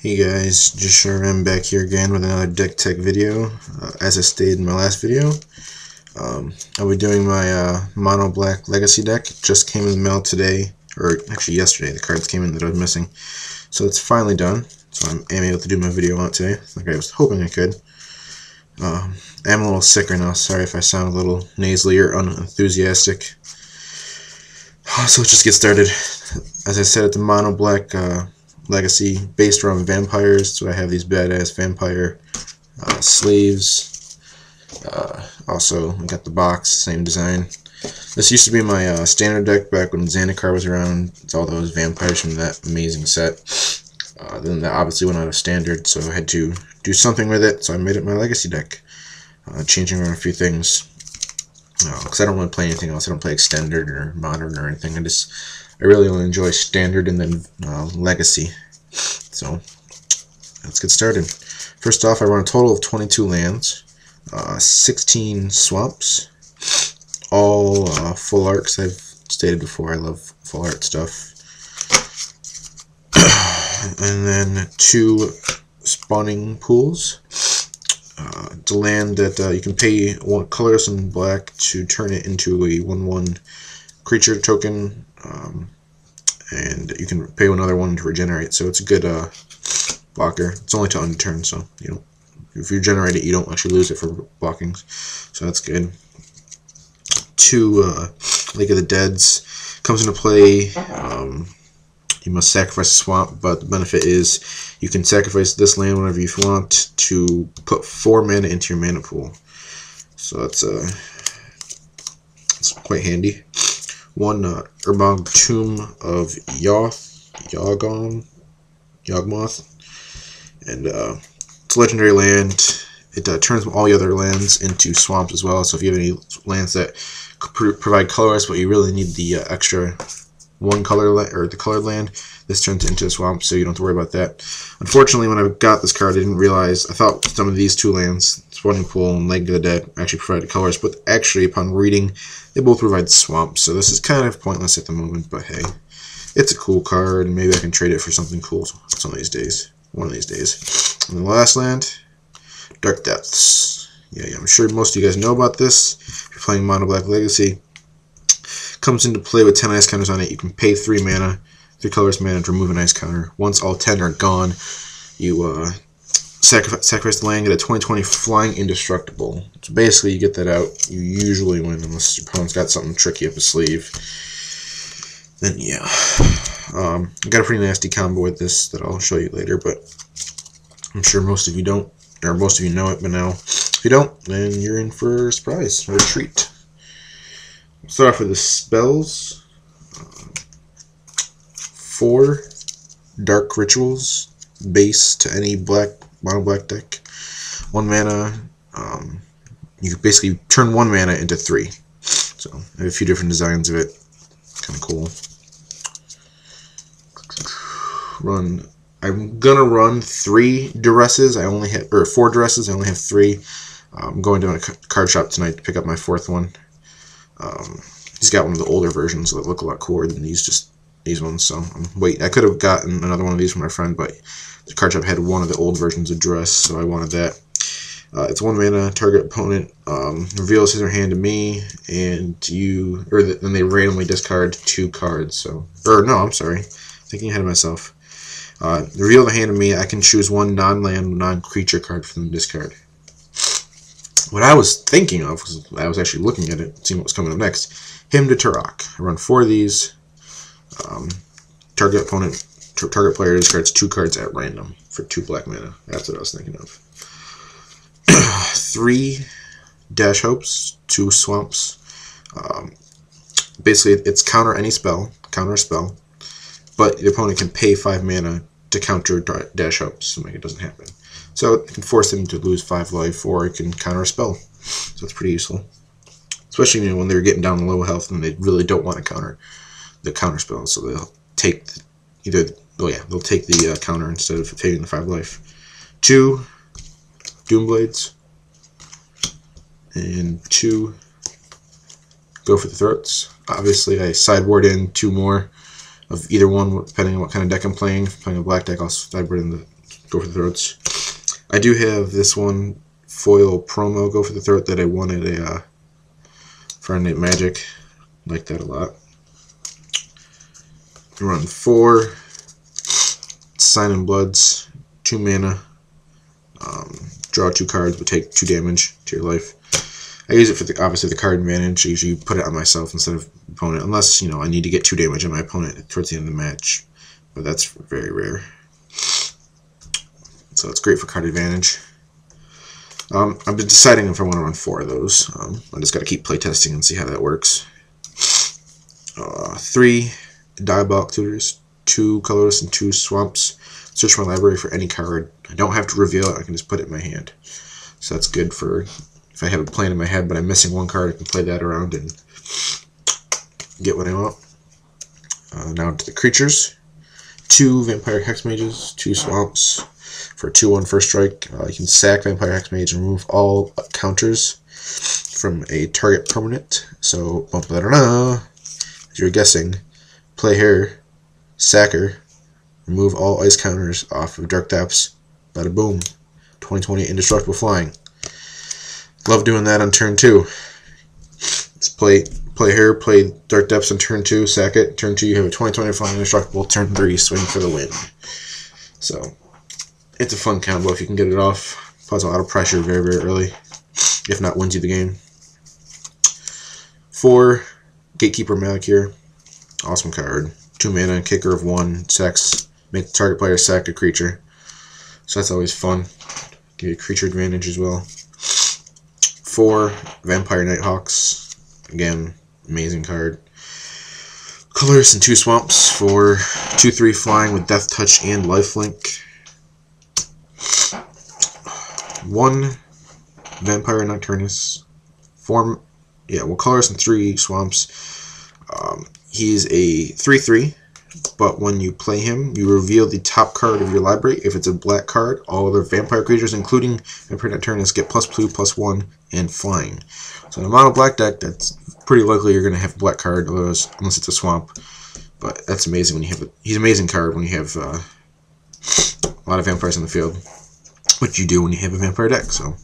Hey guys, Jishrm back here again with another deck tech video. As I stated in my last video, I'll be doing my mono black legacy deck. It just came in the mail today, or actually yesterday. The cards came in that I was missing, so it's finally done. So I am able to do my video on it today, like I was hoping I could. I'm a little sick right now. Sorry if I sound a little nasally or unenthusiastic. So let's just get started. As I said, it's a mono black legacy based around vampires, so I have these badass vampire sleeves. Also, I got the box, same design. This used to be my standard deck back when Zendikar was around. It's all those vampires from that amazing set. Then that obviously went out of standard, so I had to do something with it, so I made it my legacy deck. Changing around a few things. Because I don't really play anything else. I don't play extended or modern or anything. I really only enjoy standard and then legacy. So let's get started. First off, I run a total of 22 lands, 16 swamps, all full arts. I've stated before I love full art stuff. And then 2 spawning pools. It's a land that you can pay 1 colorless and black to turn it into a 1/1 creature token, and you can pay another 1 to regenerate. So it's a good blocker. It's only to unturn, so if you generate it, you don't actually lose it for blocking. So that's good. 2 Lake of the Deads comes into play. You must sacrifice a swamp, but the benefit is you can sacrifice this land whenever you want to put 4 mana into your mana pool. So it's quite handy. 1 Urbog Tomb of Yawgmoth, and it's a legendary land. It turns all the other lands into swamps as well. So if you have any lands that provide colorless, but you really need the extra 1 color or the colored land, this turns into a swamp, so you don't have to worry about that. Unfortunately, when I got this card, I didn't realize. I thought some of these 2 lands, Spawning Pool and Lake of the Dead, actually provided colors, but actually, upon reading, they both provide swamps. So this is kind of pointless at the moment, but hey, it's a cool card, and maybe I can trade it for something cool some of these days. One of these days. And the last land, Dark Depths. Yeah, I'm sure most of you guys know about this. If you're playing Mono Black Legacy, comes into play with 10 ice counters on it. You can pay 3 mana, 3 colors mana to remove an ice counter. Once all 10 are gone, you sacrifice the land, get a 20/20 flying indestructible. So basically, you get that out, you usually win, unless your opponent's got something tricky up his sleeve. Then yeah, I got a pretty nasty combo with this that I'll show you later, but I'm sure most of you don't, or most of you know it by now. If you don't, then you're in for a surprise or a treat. Start off with the spells. 4 dark rituals, base to any mono black deck. 1 mana. You can basically turn 1 mana into 3. So I have a few different designs of it. Kind of cool. I'm gonna run 3 duresses. I only have 4 duresses. I only have 3. I'm going to a card shop tonight to pick up my 4th one. He's got one of the older versions that look a lot cooler than these ones. So I could have gotten another one of these from my friend, but the card shop had one of the old versions of Dress, so I wanted that. It's 1 mana. Target opponent reveals his or her hand to me, and then they randomly discard 2 cards. So, no, I'm sorry, thinking ahead of myself. Reveal the hand to me. I can choose 1 non-land, non-creature card from the discard. What I was thinking of, because I was actually looking at it, seeing what was coming up next, Hymn to Turok. I run 4 of these. Target player discards 2 cards at random for 2 black mana. That's what I was thinking of. 3 Dash Hopes, 2 swamps. Basically, it's counter any spell, counter a spell, but the opponent can pay 5 mana to counter Dash Hopes, so it doesn't happen. So it can force them to lose 5 life, or it can counter a spell. So it's pretty useful. Especially when they're getting down to low health and they really don't want to counter the counter spell. So they'll take they'll take the counter instead of taking the 5 life. 2 Doomblades. And 2 Go for the Throats. Obviously I sideboard in 2 more of either one, depending on what kind of deck I'm playing. If I'm playing a black deck, I'll sideboard in the Go for the Throats. I do have this one foil promo, Go for the Throat, that I won at a Friday Night Magic. Like that a lot. Run 4 Sign Bloods, 2 mana. Draw 2 cards, but take 2 damage to your life. I use it for obviously the card advantage. I usually put it on myself instead of opponent, unless I need to get 2 damage on my opponent towards the end of the match, but that's very rare. So it's great for card advantage. I've been deciding if I want to run 4 of those. I just got to keep playtesting and see how that works. 3 Diabolic Tutors, 2 colorless and 2 swamps. Search my library for any card. I don't have to reveal it. I can just put it in my hand. So that's good for if I have a plan in my head, but I'm missing 1 card. I can play that around and get what I want. Now to the creatures. 2 Vampire Hexmages, 2 swamps. For 2/1 first strike, you can sack Vampire Hexmage and remove all counters from a target permanent. So, as you're guessing, play her, sack her, remove all ice counters off of Dark Depths. Bada boom. 2020 indestructible flying. Love doing that on turn 2. Just play her, play Dark Depths on turn 2, sack it. Turn 2, you have a 2020 flying indestructible. Turn 3, swing for the win. So, it's a fun combo if you can get it off. Applies a lot of pressure very, very early. If not, wins you the game. 4 Gatekeeper Malakir. Awesome card. 2 mana, kicker of 1, sacks. Make the target player sack a creature. So that's always fun. Give you a creature advantage as well. 4 Vampire Nighthawks. Again, amazing card. Colors and 2 swamps for 2/3 flying with Death Touch and Lifelink. 1 Vampire Nocturnus. 4 colors and 3 swamps. He's a 3/3, but when you play him, you reveal the top card of your library. If it's a black card, all other vampire creatures, including Vampire Nocturnus, get +2/+1 and flying. So in a mono black deck, that's pretty likely you're going to have a black card, unless it's a swamp. But that's amazing when you have he's an amazing card when you have a lot of vampires on the field, which you do when you have a vampire deck. So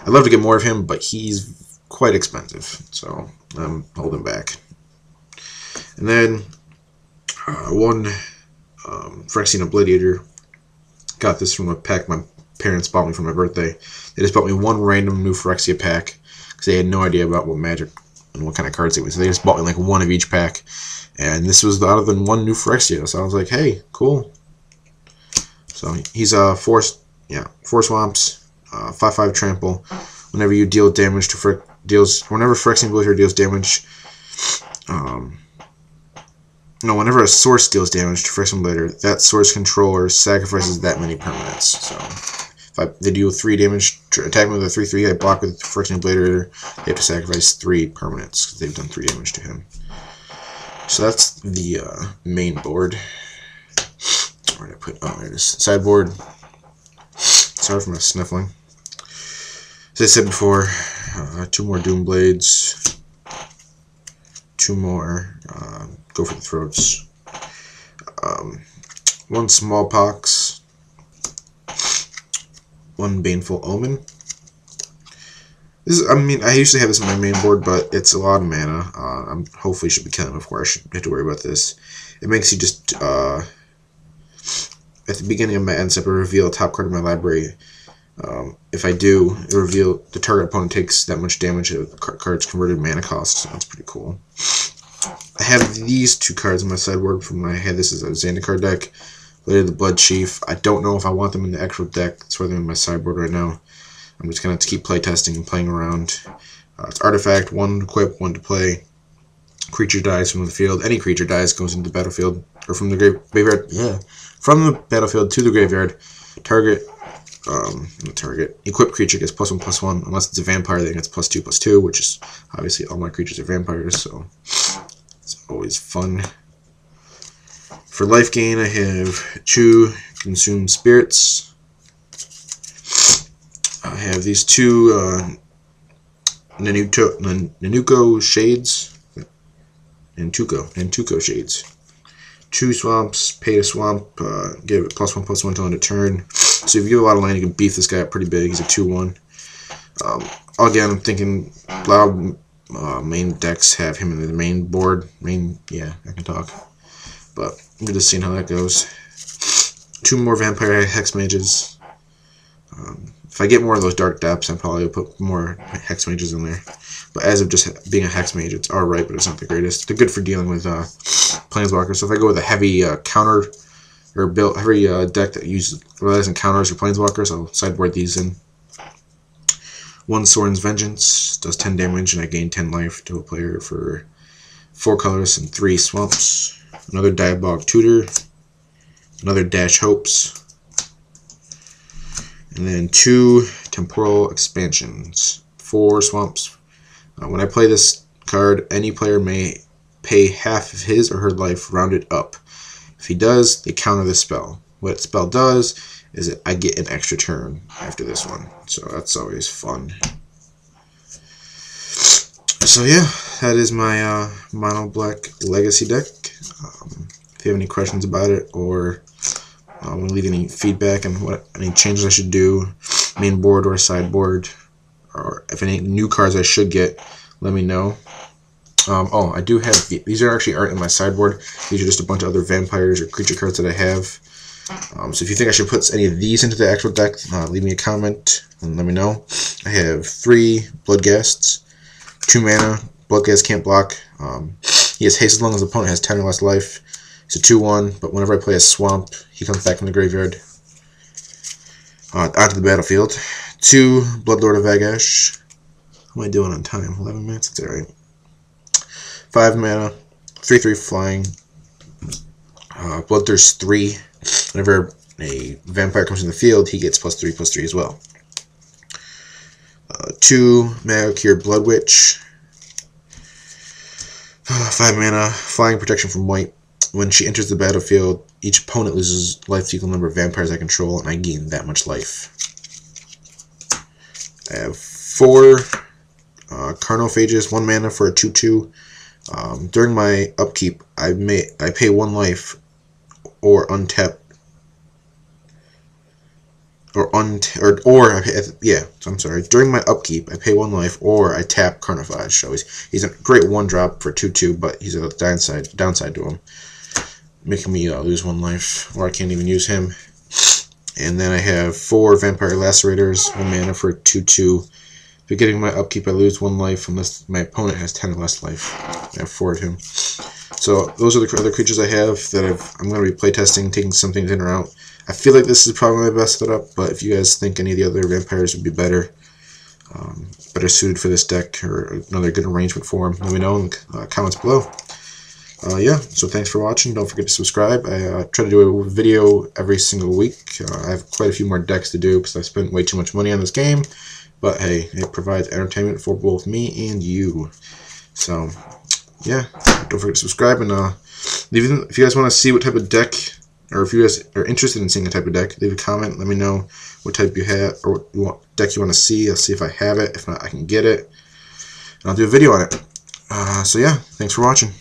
I'd love to get more of him, but he's quite expensive, so I'm holding back. And then 1 Phyrexian Obliviator. Got this from a pack my parents bought me for my birthday. They just bought me 1 random new Phyrexia pack because they had no idea about what magic and what kind of cards it was. So they just bought me like 1 of each pack, and this was out of the 1 new Phyrexia. So I was like, hey, cool. So he's 4 swamps, 5/5 trample. Whenever you deal damage to whenever Phyrexian Obliviator deals damage, whenever a source deals damage to Phyrexian Obliviator, that source controller sacrifices that many permanents. So if they deal 3 damage, attack me with a 3/3, I block with Phyrexian Obliviator, they have to sacrifice 3 permanents because they've done 3 damage to him. So that's the main board. Where did I put? Oh, there it is. Sideboard. Sorry for my sniffling. As I said before, 2 more Doom Blades, 2 more Go for the Throats, 1 Smallpox, 1 Baneful Omen. I usually have this on my main board, but it's a lot of mana. I'm hopefully should be killing before I should have to worry about this. It makes you just at the beginning of my end step, I reveal a top card of my library. If I do, it reveal the target opponent takes that much damage at the card's converted mana cost. So that's pretty cool. I have these 2 cards on my sideboard from when I had this as a Zendikar deck. Later, the Blood Chief. I don't know if I want them in the actual deck. That's why they're in my sideboard right now. I'm just going to keep playtesting and playing around. It's Artifact, 1 to equip, 1 to play. Creature dies from the field. Any creature dies, goes into the battlefield, or from the graveyard. Yeah, from the battlefield to the graveyard. Equipped creature gets +1/+1. Unless it's a vampire, then it gets +2/+2, which is obviously all my creatures are vampires, so it's always fun. For life gain, I have Chew, Consume Spirits. I have these 2 Nanuko Shades. Nantuko Shades. 2 swamps, pay a swamp, give it +1/+1 till end of turn. So if you give a lot of land, you can beef this guy up pretty big. He's a 2/1. Again, I'm thinking a lot of main decks have him in the main board. Yeah, I can talk. But we're just seeing how that goes. 2 more Vampire Hex Mages. If I get more of those Dark Depths, I'll probably put more Hex Mages in there. But as of just being a Hex Mage, it's alright, but it's not the greatest. They're good for dealing with Planeswalkers. So if I go with a heavy counter, or heavy deck that relies on counters or Planeswalkers, I'll sideboard these in. 1 Sorin's Vengeance does 10 damage, and I gain 10 life to a player for 4 colors and 3 swamps. Another Diabolic Tutor. Another Dash Hopes. And then 2 Temporal Expansions. 4 swamps. When I play this card, any player may pay half of his or her life rounded up. If he does, they counter the spell. What the spell does is I get an extra turn after this one. So that's always fun. So yeah, that is my Mono Black Legacy deck. If you have any questions about it, or want to leave any feedback on any changes I should do, main board or sideboard, or if any new cards I should get, let me know. Oh, I do have these aren't in my sideboard. These are just a bunch of other vampires or creature cards that I have. So if you think I should put any of these into the actual deck, leave me a comment and let me know. I have 3 Bloodghasts, 2 mana. Bloodghast can't block. He has haste as long as the opponent has 10 or less life. He's a 2/1, but whenever I play a swamp, he comes back from the graveyard onto the battlefield. 2 Bloodlord of Vagash. How am I doing on time? 11 minutes? It's alright. 5 mana, 3/3 flying. Bloodthirst 3. Whenever a vampire comes in the field, he gets +3/+3 as well. 2 Magicure Blood Witch. 5 mana, flying protection from white. When she enters the battlefield, each opponent loses life to equal number of vampires I control, and I gain that much life. I have 4 Carnophages, 1 mana for a 2/2. During my upkeep, I pay 1 life, or untap, I'm sorry. During my upkeep, I pay 1 life, or I tap Carnophage. So he's a great 1-drop for 2/2, but he's a downside to him, making me lose 1 life, or I can't even use him. And then I have 4 Vampire Lacerators, 1 mana for 2/2. Beginning my upkeep, I lose 1 life unless my opponent has 10 or less life. I have 4 of him. So those are the other creatures I have that I'm going to be playtesting, taking some things in or out. I feel like this is probably my best setup, but if you guys think any of the other vampires would be better suited for this deck, or another good arrangement for them, let me know in the comments below. Yeah, so thanks for watching. Don't forget to subscribe. I try to do a video every single week. I have quite a few more decks to do because I spent way too much money on this game. But hey, it provides entertainment for both me and you. So, yeah, don't forget to subscribe. And if you guys want to see what type of deck, or if you guys are interested in seeing a type of deck, leave a comment. Let me know what type you have, or what deck you want to see. I'll see if I have it. If not, I can get it. And I'll do a video on it. So yeah, thanks for watching.